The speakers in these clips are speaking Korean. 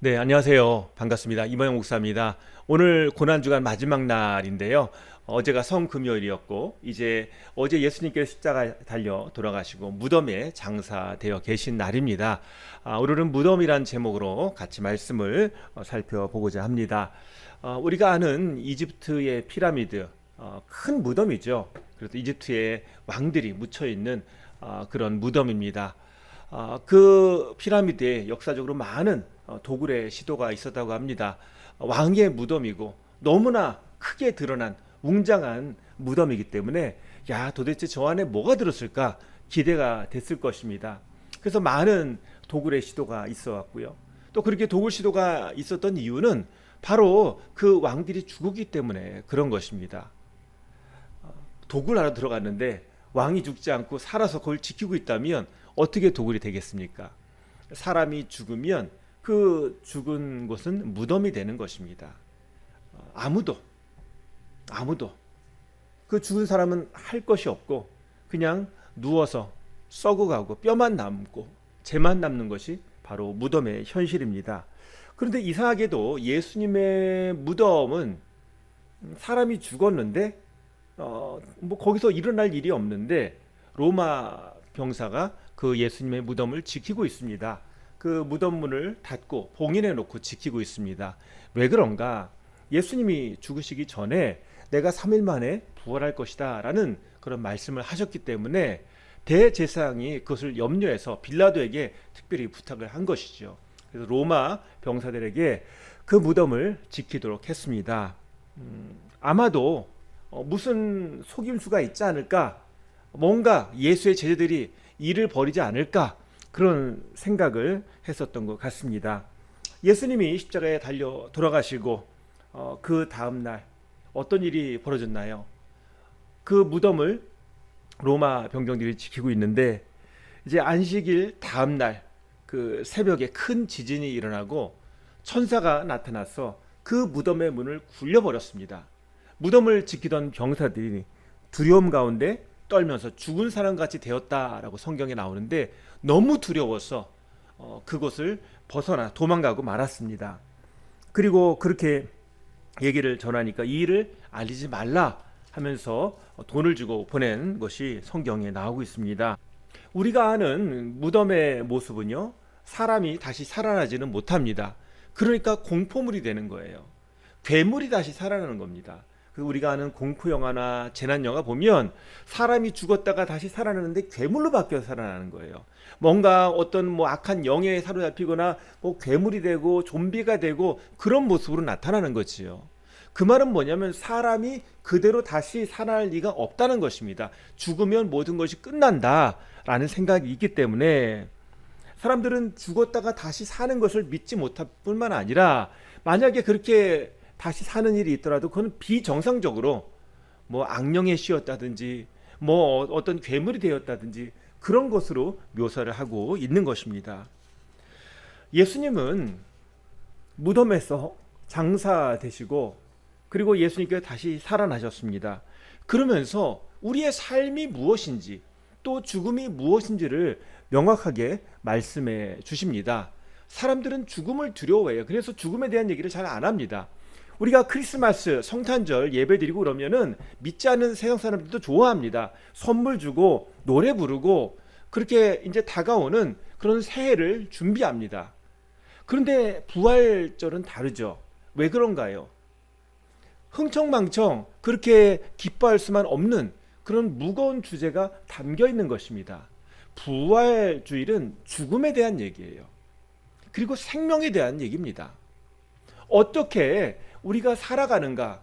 네, 안녕하세요. 반갑습니다. 이모영 목사입니다. 오늘 고난주간 마지막 날인데요. 어제가 성금요일이었고, 이제 어제 예수님께서 십자가 달려 돌아가시고 무덤에 장사되어 계신 날입니다. 오늘은 무덤이란 제목으로 같이 말씀을 살펴보고자 합니다. 우리가 아는 이집트의 피라미드, 큰 무덤이죠. 그래서 이집트의 왕들이 묻혀 있는 그런 무덤입니다. 그 피라미드에 역사적으로 많은 도굴의 시도가 있었다고 합니다. 왕의 무덤이고 너무나 크게 드러난 웅장한 무덤이기 때문에 야, 도대체 저 안에 뭐가 들었을까 기대가 됐을 것입니다. 그래서 많은 도굴의 시도가 있어 왔고요. 또 그렇게 도굴 시도가 있었던 이유는 바로 그 왕들이 죽었기 때문에 그런 것입니다. 도굴하러 들어갔는데 왕이 죽지 않고 살아서 그걸 지키고 있다면 어떻게 도굴이 되겠습니까? 사람이 죽으면 그 죽은 곳은 무덤이 되는 것입니다. 아무도 그 죽은 사람은 할 것이 없고 그냥 누워서 썩어가고 뼈만 남고 재만 남는 것이 바로 무덤의 현실입니다. 그런데 이상하게도 예수님의 무덤은 사람이 죽었는데 뭐 거기서 일어날 일이 없는데 로마 병사가 그 예수님의 무덤을 지키고 있습니다. 그 무덤 문을 닫고 봉인해 놓고 지키고 있습니다. 왜 그런가? 예수님이 죽으시기 전에 내가 3일 만에 부활할 것이다 라는 그런 말씀을 하셨기 때문에 대제사장이 그것을 염려해서 빌라도에게 특별히 부탁을 한 것이죠. 그래서 로마 병사들에게 그 무덤을 지키도록 했습니다. 아마도 무슨 속임수가 있지 않을까? 뭔가 예수의 제자들이 일을 벌이지 않을까? 그런 생각을 했었던 것 같습니다. 예수님이 십자가에 달려 돌아가시고 그 다음 날 어떤 일이 벌어졌나요? 그 무덤을 로마 병정들이 지키고 있는데 이제 안식일 다음 날 그 새벽에 큰 지진이 일어나고 천사가 나타나서 그 무덤의 문을 굴려버렸습니다. 무덤을 지키던 병사들이 두려움 가운데 떨면서 죽은 사람같이 되었다라고 성경에 나오는데 너무 두려워서 그곳을 벗어나 도망가고 말았습니다. 그리고 그렇게 얘기를 전하니까 이 일을 알리지 말라 하면서 돈을 주고 보낸 것이 성경에 나오고 있습니다. 우리가 아는 무덤의 모습은요, 사람이 다시 살아나지는 못합니다. 그러니까 공포물이 되는 거예요. 괴물이 다시 살아나는 겁니다. 우리가 아는 공포 영화나 재난 영화 보면 사람이 죽었다가 다시 살아나는데 괴물로 바뀌어 살아나는 거예요. 뭔가 어떤 뭐 악한 영에 사로잡히거나 뭐 괴물이 되고 좀비가 되고 그런 모습으로 나타나는 거지요. 그 말은 뭐냐면 사람이 그대로 다시 살아날 리가 없다는 것입니다. 죽으면 모든 것이 끝난다라는 생각이 있기 때문에 사람들은 죽었다가 다시 사는 것을 믿지 못할 뿐만 아니라 만약에 그렇게 다시 사는 일이 있더라도 그건 비정상적으로 뭐 악령에 씌었다든지 뭐 어떤 괴물이 되었다든지 그런 것으로 묘사를 하고 있는 것입니다. 예수님은 무덤에서 장사되시고 그리고 예수님께서 다시 살아나셨습니다. 그러면서 우리의 삶이 무엇인지 또 죽음이 무엇인지를 명확하게 말씀해 주십니다. 사람들은 죽음을 두려워해요. 그래서 죽음에 대한 얘기를 잘 안 합니다. 우리가 크리스마스, 성탄절 예배드리고 그러면은 믿지 않는 세상 사람들도 좋아합니다. 선물 주고 노래 부르고 그렇게 이제 다가오는 그런 새해를 준비합니다. 그런데 부활절은 다르죠. 왜 그런가요? 흥청망청 그렇게 기뻐할 수만 없는 그런 무거운 주제가 담겨 있는 것입니다. 부활주일은 죽음에 대한 얘기예요. 그리고 생명에 대한 얘기입니다. 어떻게 우리가 살아가는가?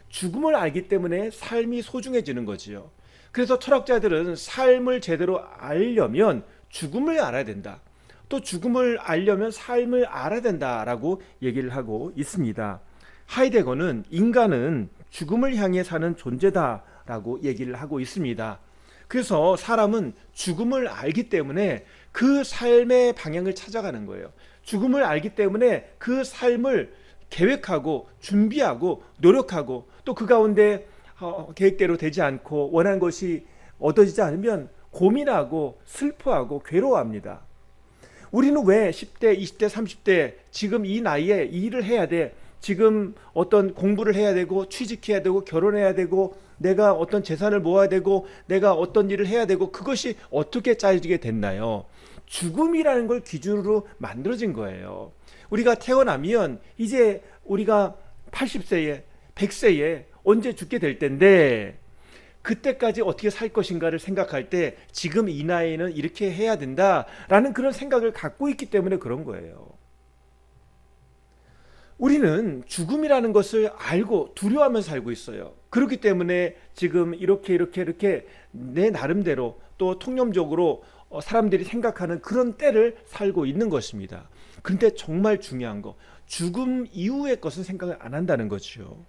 죽음을 알기 때문에 삶이 소중해지는 거지요. 그래서 철학자들은 삶을 제대로 알려면 죽음을 알아야 된다. 또 죽음을 알려면 삶을 알아야 된다라고 얘기를 하고 있습니다. 하이데거는 인간은 죽음을 향해 사는 존재다라고 얘기를 하고 있습니다. 그래서 사람은 죽음을 알기 때문에 그 삶의 방향을 찾아가는 거예요. 죽음을 알기 때문에 그 삶을 계획하고 준비하고 노력하고 또 그 가운데 계획대로 되지 않고 원하는 것이 얻어지지 않으면 고민하고 슬퍼하고 괴로워합니다. 우리는 왜 10대, 20대, 30대 지금 이 나이에 이 일을 해야 돼? 지금 어떤 공부를 해야 되고 취직해야 되고 결혼해야 되고 내가 어떤 재산을 모아야 되고 내가 어떤 일을 해야 되고 그것이 어떻게 짜여지게 됐나요? 죽음이라는 걸 기준으로 만들어진 거예요. 우리가 태어나면 이제 우리가 80세에 100세에 언제 죽게 될 텐데 그때까지 어떻게 살 것인가를 생각할 때 지금 이 나이에는 이렇게 해야 된다라는 그런 생각을 갖고 있기 때문에 그런 거예요. 우리는 죽음이라는 것을 알고 두려워하면서 살고 있어요. 그렇기 때문에 지금 이렇게 내 나름대로 또 통념적으로 사람들이 생각하는 그런 때를 살고 있는 것입니다. 그런데 정말 중요한 거, 죽음 이후의 것은 생각을 안 한다는 거죠.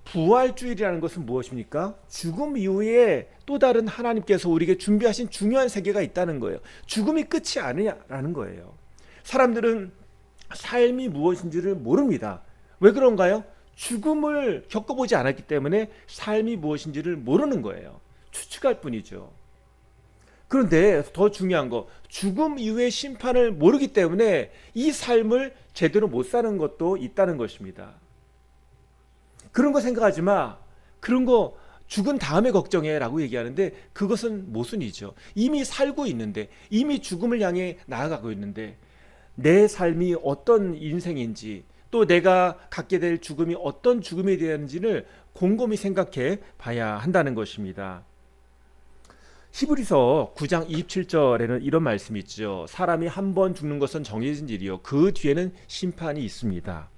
부활주일이라는 것은 무엇입니까? 죽음 이후에 또 다른 하나님께서 우리에게 준비하신 중요한 세계가 있다는 거예요. 죽음이 끝이 아니냐라는 거예요. 사람들은 삶이 무엇인지를 모릅니다. 왜 그런가요? 죽음을 겪어보지 않았기 때문에 삶이 무엇인지를 모르는 거예요. 추측할 뿐이죠. 그런데 더 중요한 거, 죽음 이후의 심판을 모르기 때문에 이 삶을 제대로 못 사는 것도 있다는 것입니다. 그런 거 생각하지 마. 그런 거 죽은 다음에 걱정해 라고 얘기하는데 그것은 모순이죠. 이미 살고 있는데, 이미 죽음을 향해 나아가고 있는데 내 삶이 어떤 인생인지 또 내가 갖게 될 죽음이 어떤 죽음이 되는지를 곰곰이 생각해 봐야 한다는 것입니다. 히브리서 9장 27절에는 이런 말씀이 있죠. 사람이 한 번 죽는 것은 정해진 일이요 그 뒤에는 심판이 있습니다.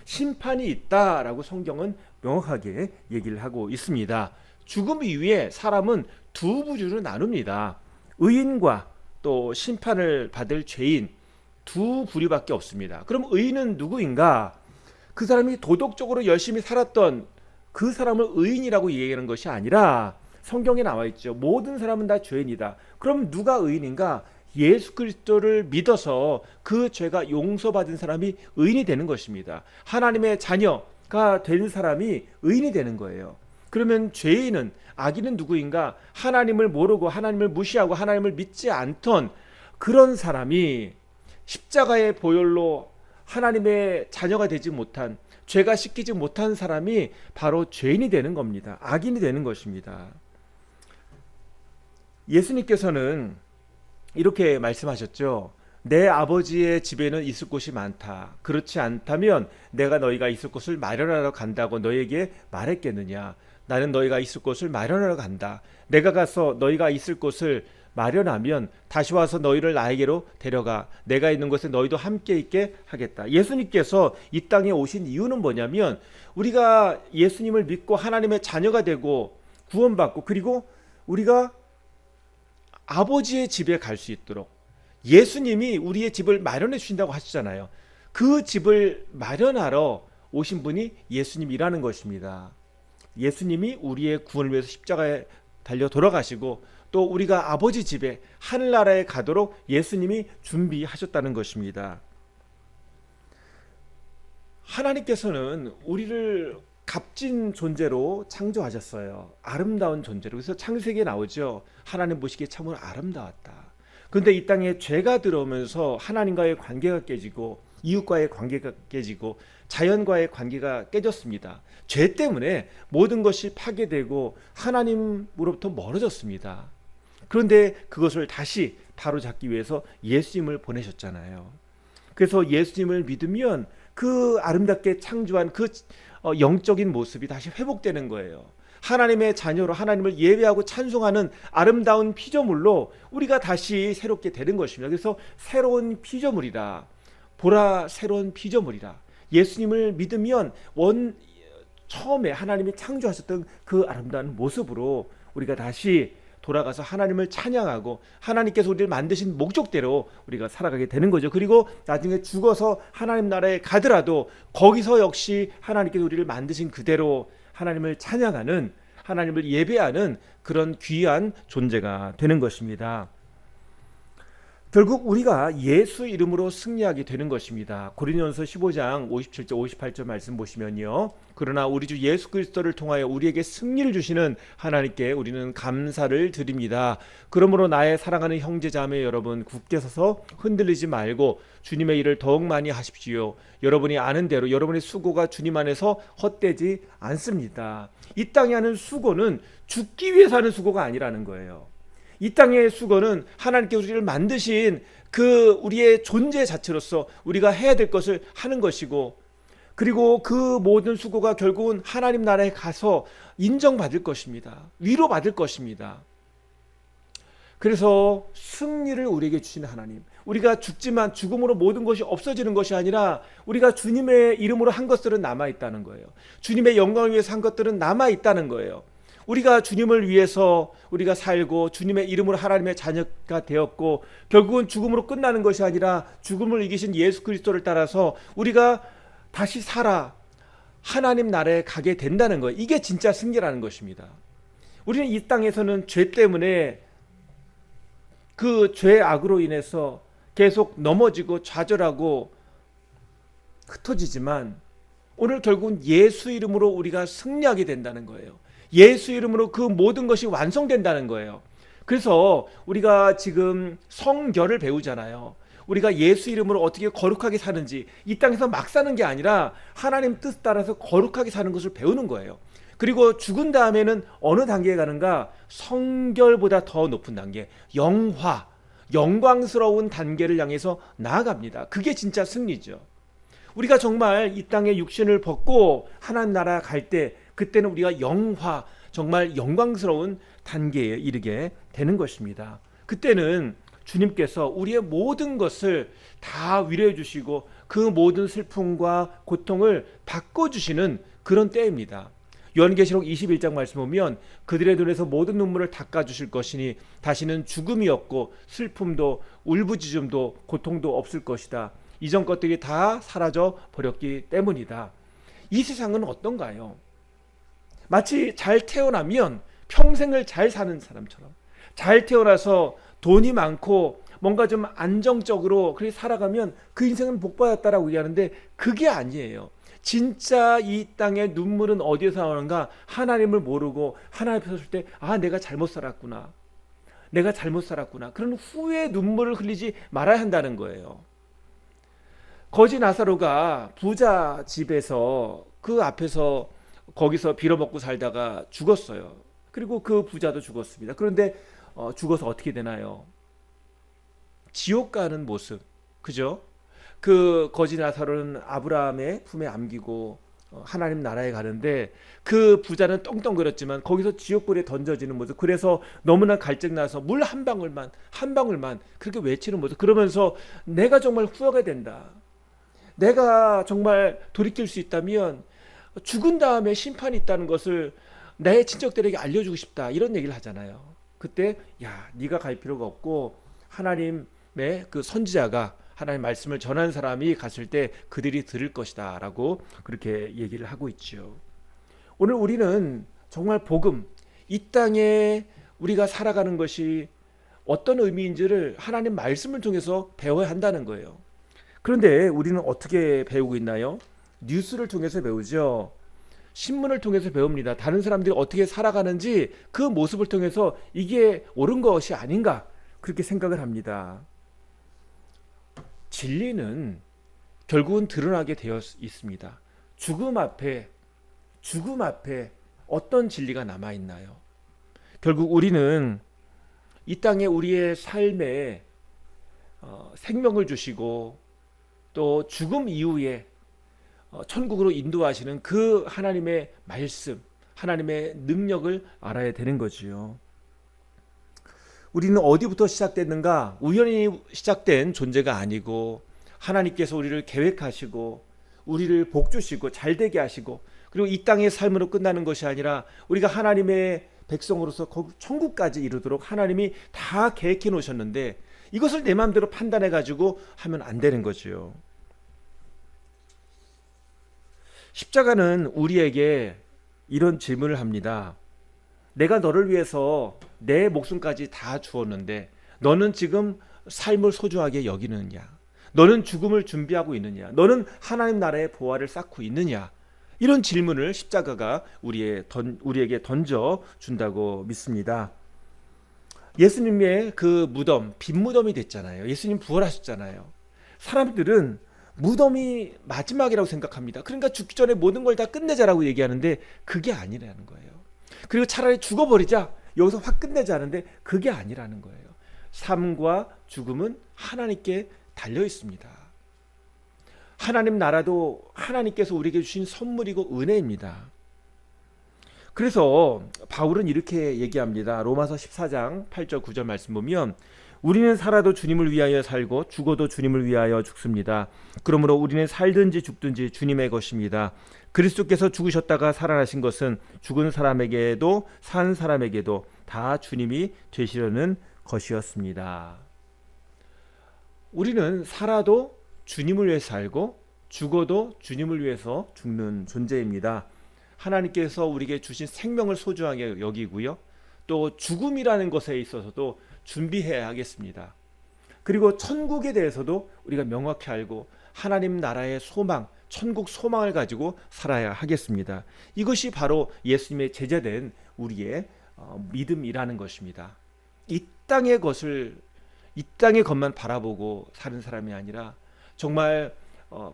심판이 있다라고 성경은 명확하게 얘기를 하고 있습니다. 죽음 이후에 사람은 두 부류로 나눕니다. 의인과 또 심판을 받을 죄인, 두 부류밖에 없습니다. 그럼 의인은 누구인가? 그 사람이 도덕적으로 열심히 살았던 그 사람을 의인이라고 얘기하는 것이 아니라 성경에 나와 있죠. 모든 사람은 다 죄인이다. 그럼 누가 의인인가? 예수 그리스도를 믿어서 그 죄가 용서받은 사람이 의인이 되는 것입니다. 하나님의 자녀가 된 사람이 의인이 되는 거예요. 그러면 죄인은, 악인은 누구인가? 하나님을 모르고 하나님을 무시하고 하나님을 믿지 않던 그런 사람이 십자가의 보혈로 하나님의 자녀가 되지 못한, 죄가 씻기지 못한 사람이 바로 죄인이 되는 겁니다. 악인이 되는 것입니다. 예수님께서는 이렇게 말씀하셨죠. 내 아버지의 집에는 있을 곳이 많다. 그렇지 않다면 내가 너희가 있을 곳을 마련하러 간다고 너희에게 말했겠느냐. 나는 너희가 있을 곳을 마련하러 간다. 내가 가서 너희가 있을 곳을 마련하면 다시 와서 너희를 나에게로 데려가 내가 있는 곳에 너희도 함께 있게 하겠다. 예수님께서 이 땅에 오신 이유는 뭐냐면 우리가 예수님을 믿고 하나님의 자녀가 되고 구원받고 그리고 우리가 아버지의 집에 갈 수 있도록 예수님이 우리의 집을 마련해 주신다고 하시잖아요. 그 집을 마련하러 오신 분이 예수님이라는 것입니다. 예수님이 우리의 구원을 위해서 십자가에 달려 돌아가시고 또 우리가 아버지 집에 하늘나라에 가도록 예수님이 준비하셨다는 것입니다. 하나님께서는 우리를 값진 존재로 창조하셨어요. 아름다운 존재로. 그래서 창세기에 나오죠. 하나님 보시기에 참으로 아름다웠다. 그런데 이 땅에 죄가 들어오면서 하나님과의 관계가 깨지고 이웃과의 관계가 깨지고 자연과의 관계가 깨졌습니다. 죄 때문에 모든 것이 파괴되고 하나님으로부터 멀어졌습니다. 그런데 그것을 다시 바로잡기 위해서 예수님을 보내셨잖아요. 그래서 예수님을 믿으면 그 아름답게 창조한 그 영적인 모습이 다시 회복되는 거예요. 하나님의 자녀로 하나님을 예배하고 찬송하는 아름다운 피조물로 우리가 다시 새롭게 되는 것입니다. 그래서 새로운 피조물이라, 보라 새로운 피조물이라. 예수님을 믿으면 처음에 하나님이 창조하셨던 그 아름다운 모습으로 우리가 다시 돌아가서 하나님을 찬양하고 하나님께서 우리를 만드신 목적대로 우리가 살아가게 되는 거죠. 그리고 나중에 죽어서 하나님 나라에 가더라도 거기서 역시 하나님께서 우리를 만드신 그대로 하나님을 찬양하는, 하나님을 예배하는 그런 귀한 존재가 되는 것입니다. 결국 우리가 예수 이름으로 승리하게 되는 것입니다. 고린도전서 15장 57절 58절 말씀 보시면요. 그러나 우리 주 예수 그리스도를 통하여 우리에게 승리를 주시는 하나님께 우리는 감사를 드립니다. 그러므로 나의 사랑하는 형제자매 여러분, 굳게 서서 흔들리지 말고 주님의 일을 더욱 많이 하십시오. 여러분이 아는 대로 여러분의 수고가 주님 안에서 헛되지 않습니다. 이 땅에 하는 수고는 죽기 위해서 하는 수고가 아니라는 거예요. 이 땅의 수고는 하나님께 우리를 만드신 그 우리의 존재 자체로서 우리가 해야 될 것을 하는 것이고, 그리고 그 모든 수고가 결국은 하나님 나라에 가서 인정받을 것입니다. 위로받을 것입니다. 그래서 승리를 우리에게 주시는 하나님, 우리가 죽지만 죽음으로 모든 것이 없어지는 것이 아니라 우리가 주님의 이름으로 한 것들은 남아있다는 거예요. 주님의 영광을 위해서 한 것들은 남아있다는 거예요. 우리가 주님을 위해서 우리가 살고 주님의 이름으로 하나님의 자녀가 되었고, 결국은 죽음으로 끝나는 것이 아니라 죽음을 이기신 예수 그리스도를 따라서 우리가 다시 살아 하나님 나라에 가게 된다는 거예요. 이게 진짜 승리라는 것입니다. 우리는 이 땅에서는 죄 때문에 그 죄악으로 인해서 계속 넘어지고 좌절하고 흩어지지만, 오늘 결국은 예수 이름으로 우리가 승리하게 된다는 거예요. 예수 이름으로 그 모든 것이 완성된다는 거예요. 그래서 우리가 지금 성결을 배우잖아요. 우리가 예수 이름으로 어떻게 거룩하게 사는지, 이 땅에서 막 사는 게 아니라 하나님 뜻 따라서 거룩하게 사는 것을 배우는 거예요. 그리고 죽은 다음에는 어느 단계에 가는가? 성결보다 더 높은 단계, 영화, 영광스러운 단계를 향해서 나아갑니다. 그게 진짜 승리죠. 우리가 정말 이 땅에 육신을 벗고 하나님 나라 갈 때, 그때는 우리가 영화, 정말 영광스러운 단계에 이르게 되는 것입니다. 그때는 주님께서 우리의 모든 것을 다 위로해 주시고 그 모든 슬픔과 고통을 바꿔주시는 그런 때입니다. 요한계시록 21장 말씀 보면 그들의 눈에서 모든 눈물을 닦아주실 것이니 다시는 죽음이 없고 슬픔도 울부짖음도 고통도 없을 것이다. 이전 것들이 다 사라져 버렸기 때문이다. 이 세상은 어떤가요? 마치 잘 태어나면 평생을 잘 사는 사람처럼, 잘 태어나서 돈이 많고 뭔가 좀 안정적으로 그렇게 살아가면 그 인생은 복받았다라고 얘기하는데, 그게 아니에요. 진짜 이 땅의 눈물은 어디에서 나오는가? 하나님을 모르고 하나님 앞에 섰을 때, 아, 내가 잘못 살았구나, 내가 잘못 살았구나, 그런 후회 눈물을 흘리지 말아야 한다는 거예요. 거지 나사로가 부자 집에서 그 앞에서 거기서 빌어먹고 살다가 죽었어요. 그리고 그 부자도 죽었습니다. 그런데 죽어서 어떻게 되나요? 지옥 가는 모습, 그죠? 그 거지 나사로는 아브라함의 품에 안기고 하나님 나라에 가는데, 그 부자는 떵떵거렸지만 거기서 지옥불에 던져지는 모습, 그래서 너무나 갈증나서 물 한 방울만 그렇게 외치는 모습, 그러면서 내가 정말 후회가 된다, 내가 정말 돌이킬 수 있다면 죽은 다음에 심판이 있다는 것을 내 친척들에게 알려주고 싶다, 이런 얘기를 하잖아요. 그때 야, 네가 갈 필요가 없고 하나님의 그 선지자가 하나님의 말씀을 전한 사람이 갔을 때 그들이 들을 것이다 라고 그렇게 얘기를 하고 있죠. 오늘 우리는 정말 복음, 이 땅에 우리가 살아가는 것이 어떤 의미인지를 하나님 말씀을 통해서 배워야 한다는 거예요. 그런데 우리는 어떻게 배우고 있나요? 뉴스를 통해서 배우죠. 신문을 통해서 배웁니다. 다른 사람들이 어떻게 살아가는지 그 모습을 통해서 이게 옳은 것이 아닌가, 그렇게 생각을 합니다. 진리는 결국은 드러나게 되어 있습니다. 죽음 앞에 어떤 진리가 남아있나요? 결국 우리는 이 땅에 우리의 삶에 생명을 주시고 또 죽음 이후에 천국으로 인도하시는 그 하나님의 말씀, 하나님의 능력을 알아야 되는 거지요. 우리는 어디부터 시작됐는가? 우연히 시작된 존재가 아니고 하나님께서 우리를 계획하시고 우리를 복주시고 잘되게 하시고, 그리고 이 땅의 삶으로 끝나는 것이 아니라 우리가 하나님의 백성으로서 천국까지 이르도록 하나님이 다 계획해 놓으셨는데, 이것을 내 마음대로 판단해 가지고 하면 안 되는 거죠. 십자가는 우리에게 이런 질문을 합니다. 내가 너를 위해서 내 목숨까지 다 주었는데 너는 지금 삶을 소중하게 여기느냐? 너는 죽음을 준비하고 있느냐? 너는 하나님 나라의 보화를 쌓고 있느냐? 이런 질문을 십자가가 우리에게 던져준다고 믿습니다. 예수님의 그 무덤, 빈 무덤이 됐잖아요. 예수님 부활하셨잖아요. 사람들은 무덤이 마지막이라고 생각합니다. 그러니까 죽기 전에 모든 걸 다 끝내자라고 얘기하는데 그게 아니라는 거예요. 그리고 차라리 죽어버리자, 여기서 확 끝내자는데 그게 아니라는 거예요. 삶과 죽음은 하나님께 달려 있습니다. 하나님 나라도 하나님께서 우리에게 주신 선물이고 은혜입니다. 그래서 바울은 이렇게 얘기합니다. 로마서 14장 8절 9절 말씀 보면 우리는 살아도 주님을 위하여 살고 죽어도 주님을 위하여 죽습니다. 그러므로 우리는 살든지 죽든지 주님의 것입니다. 그리스도께서 죽으셨다가 살아나신 것은 죽은 사람에게도 산 사람에게도 다 주님이 되시려는 것이었습니다. 우리는 살아도 주님을 위해 살고 죽어도 주님을 위해서 죽는 존재입니다. 하나님께서 우리에게 주신 생명을 소중하게 여기고요. 또 죽음이라는 것에 있어서도 준비해야 하겠습니다. 그리고 천국에 대해서도 우리가 명확히 알고 하나님 나라의 소망, 천국 소망을 가지고 살아야 하겠습니다. 이것이 바로 예수님의 제자된 우리의 믿음이라는 것입니다. 이 땅의 것만 바라보고 사는 사람이 아니라 정말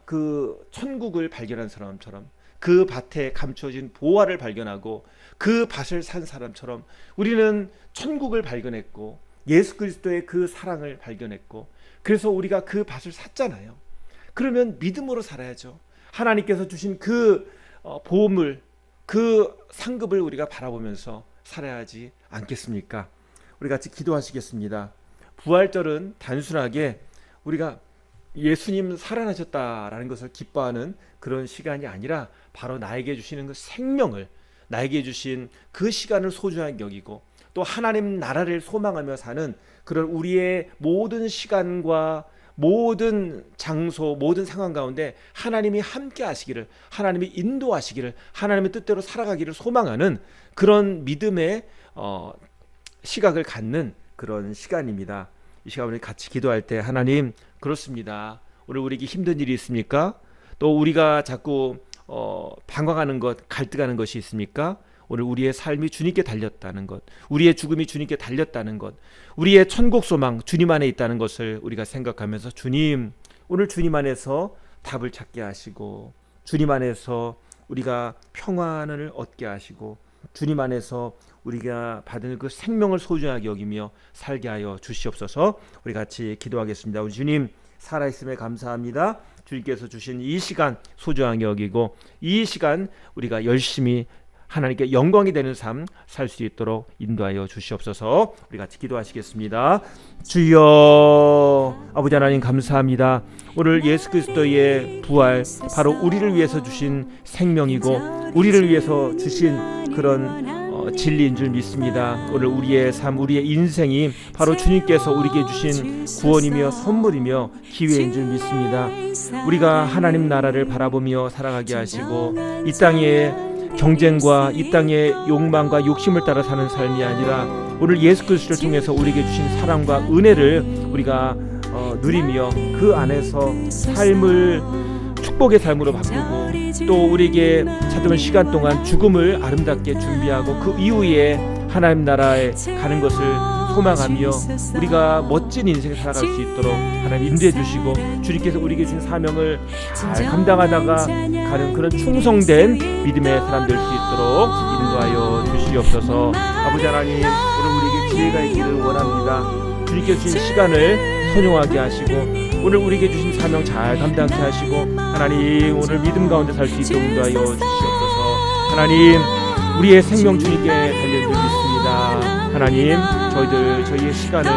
그 천국을 발견한 사람처럼 그 밭에 감춰진 보화를 발견하고 그 밭을 산 사람처럼 우리는 천국을 발견했고 예수 그리스도의 그 사랑을 발견했고 그래서 우리가 그 밭을 샀잖아요. 그러면 믿음으로 살아야죠. 하나님께서 주신 그 보물, 그 상급을 우리가 바라보면서 살아야 하지 않겠습니까? 우리 같이 기도하시겠습니다. 부활절은 단순하게 우리가 예수님 살아나셨다라는 것을 기뻐하는 그런 시간이 아니라 바로 나에게 주시는 그 생명을, 나에게 주신 그 시간을 소중하게 여기고 또 하나님 나라를 소망하며 사는 그런 우리의 모든 시간과 모든 장소, 모든 상황 가운데 하나님이 함께 하시기를, 하나님이 인도하시기를, 하나님의 뜻대로 살아가기를 소망하는 그런 믿음의 시각을 갖는 그런 시간입니다. 이 시간 우리 같이 기도할 때 하나님, 그렇습니다. 오늘 우리에게 힘든 일이 있습니까? 또 우리가 자꾸 방황하는 것, 갈등하는 것이 있습니까? 오늘 우리의 삶이 주님께 달렸다는 것, 우리의 죽음이 주님께 달렸다는 것, 우리의 천국 소망 주님 안에 있다는 것을 우리가 생각하면서 주님, 오늘 주님 안에서 답을 찾게 하시고 주님 안에서 우리가 평안을 얻게 하시고 주님 안에서 우리가 받은 그 생명을 소중하게 여기며 살게 하여 주시옵소서. 우리 같이 기도하겠습니다. 우리 주님 살아있음에 감사합니다. 주님께서 주신 이 시간 소중하게 여기고 이 시간 우리가 열심히 하나님께 영광이 되는 삶 살 수 있도록 인도하여 주시옵소서. 우리 같이 기도하시겠습니다. 주여, 아버지 하나님 감사합니다. 오늘 예수 그리스도의 부활, 바로 우리를 위해서 주신 생명이고 우리를 위해서 주신 그런 진리인 줄 믿습니다. 오늘 우리의 삶, 우리의 인생이 바로 주님께서 우리에게 주신 구원이며 선물이며 기회인 줄 믿습니다. 우리가 하나님 나라를 바라보며 살아가게 하시고 이 땅의 경쟁과 이 땅의 욕망과 욕심을 따라 사는 삶이 아니라 오늘 예수 그리스도를 통해서 우리에게 주신 사랑과 은혜를 우리가 누리며 그 안에서 삶을 축복의 삶으로 바꾸고 또 우리에게 찾아온 시간 동안 죽음을 아름답게 준비하고 그 이후에 하나님 나라에 가는 것을 소망하며 우리가 멋진 인생을 살아갈 수 있도록 하나님 인도해 주시고 주님께서 우리에게 주신 사명을 잘 감당하다가 가는 그런 충성된 믿음의 사람 될 수 있도록 인도하여 주시옵소서. 아버지 하나님, 오늘 우리에게 지혜가 있기를 원합니다. 주님께서 주신 시간을 선용하게 하시고 오늘 우리에게 주신 사명 잘 감당케 하시고 하나님, 오늘 믿음 가운데 살 수 있도록 인도하여 주시옵소서. 하나님, 우리의 생명 주님께 달려줄 믿습니다. 하나님, 저희의 시간을,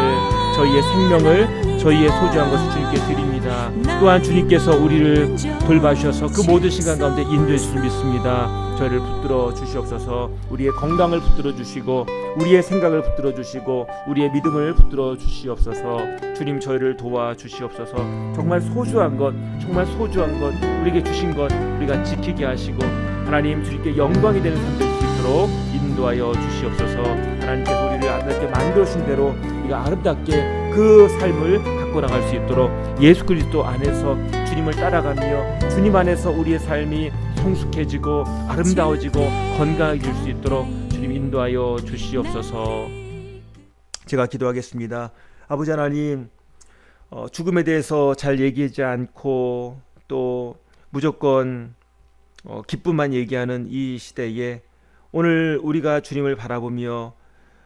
저희의 생명을, 저희의 소중한 것을 주님께 드립니다. 또한 주님께서 우리를 돌봐주셔서 그 모든 시간 가운데 인도해 주실 믿습니다. 저희를 붙들어 주시옵소서. 우리의 건강을 붙들어 주시고 우리의 생각을 붙들어 주시고 우리의 믿음을 붙들어 주시옵소서. 주님, 저희를 도와 주시옵소서. 정말 소중한 것, 우리에게 주신 것 우리가 지키게 하시고 하나님, 주님께 영광이 되는 삶 될 수 있도록 인도하여 주시옵소서. 하나님께서 우리를 아름답게 만들어주신 대로 우리가 아름답게 그 삶을 갖고 나갈 수 있도록 예수 그리스도 안에서 주님을 따라가며 주님 안에서 우리의 삶이 성숙해지고 아름다워지고 건강해질 수 있도록 주님 인도하여 주시옵소서. 제가 기도하겠습니다. 아버지 하나님, 죽음에 대해서 잘 얘기하지 않고 또 무조건 기쁨만 얘기하는 이 시대에 오늘 우리가 주님을 바라보며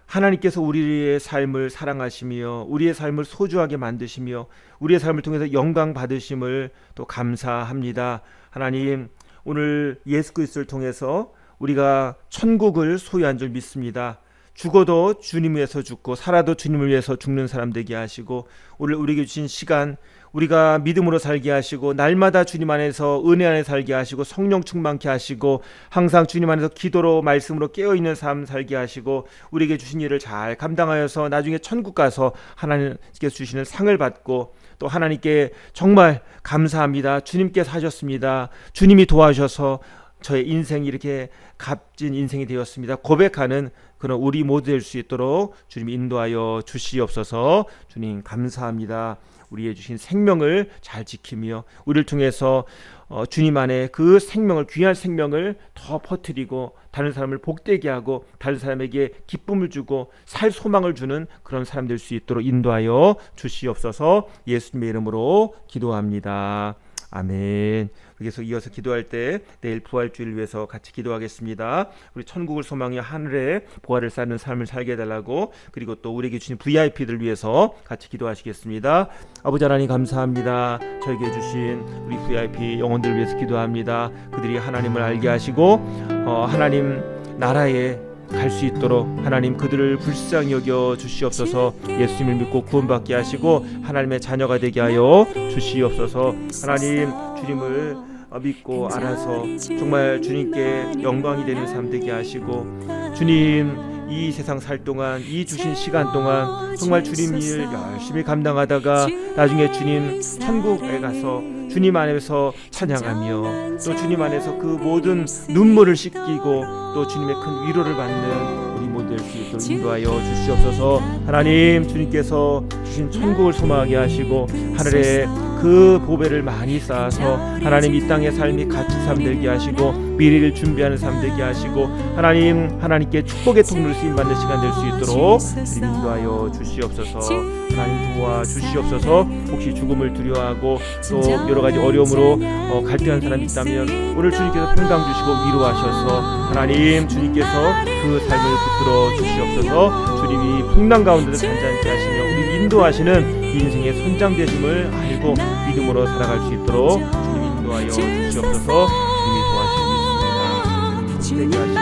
하나님께서 우리의 삶을 사랑하시며 우리의 삶을 소중하게 만드시며 우리의 삶을 통해서 영광 받으심을 또 감사합니다. 하나님, 오늘 예수 그리스도를 통해서 우리가 천국을 소유한 줄 믿습니다. 죽어도 주님 위해서 죽고 살아도 주님을 위해서 죽는 사람 되게 하시고 오늘 우리에게 주신 시간 우리가 믿음으로 살게 하시고 날마다 주님 안에서 은혜 안에 살게 하시고 성령 충만케 하시고 항상 주님 안에서 기도로 말씀으로 깨어있는 삶 살게 하시고 우리에게 주신 일을 잘 감당하여서 나중에 천국 가서 하나님께서 주시는 상을 받고 또 하나님께 정말 감사합니다. 주님께서 하셨습니다. 주님이 도와주셔서 저의 인생이 이렇게 값진 인생이 되었습니다. 고백하는 그런 우리 모두 될 수 있도록 주님 인도하여 주시옵소서. 주님 감사합니다. 우리의 주신 생명을 잘 지키며 우리를 통해서 주님 안에 그 생명을 귀한 생명을 더 퍼뜨리고 다른 사람을 복되게 하고 다른 사람에게 기쁨을 주고 살 소망을 주는 그런 사람 될 수 있도록 인도하여 주시옵소서. 예수님의 이름으로 기도합니다. 아멘. 그래서 이어서 기도할 때 내일 부활주의를 위해서 같이 기도하겠습니다. 우리 천국을 소망해 하늘에 보화를 쌓는 삶을 살게 해달라고, 그리고 또 우리에게 주신 VIP들 위해서 같이 기도하시겠습니다. 아버지 하나님 감사합니다. 저에게 주신 우리 VIP 영혼들을 위해서 기도합니다. 그들이 하나님을 알게 하시고 하나님 나라에 갈 수 있도록 하나님 그들을 불쌍히 여겨 주시옵소서. 예수님을 믿고 구원받게 하시고 하나님의 자녀가 되게 하여 주시옵소서. 하나님 주님을 믿고 알아서 정말 주님께 영광이 되는 삶 되게 하시고 주님 이 세상 살 동안 이 주신 시간 동안 정말 주님 일 열심히 감당하다가 나중에 주님 천국에 가서 주님 안에서 찬양하며 또 주님 안에서 그 모든 눈물을 씻기고 또 주님의 큰 위로를 받는 우리 모두 될 수 있도록 인도하여 주시옵소서. 하나님 주님께서 주신 천국을 소망하게 하시고 하늘에 그 보배를 많이 쌓아서 하나님 이 땅의 삶이 값진 삶 되게 하시고 미래를 준비하는 삶 되게 하시고 하나님께 축복의 통로를 쓰임받는 시간 될 수 있도록 주님 인도하여 주시옵소서. 하나님 도와주시옵소서. 혹시 죽음을 두려워하고 또 여러가지 어려움으로 갈등하는 사람이 있다면 오늘 주님께서 평강 주시고 위로하셔서 하나님 주님께서 그 삶을 붙들어 주시옵소서. 주님이 풍랑 가운데서 잔잔케 하시며 우리 인도하시는 인생의 선장 되심을 알고 믿음으로 살아갈 수 있도록 주님 인도하여 주시옵소서. 주님이 도와주시겠습니다. 주님 되게 하시고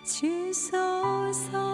주소서.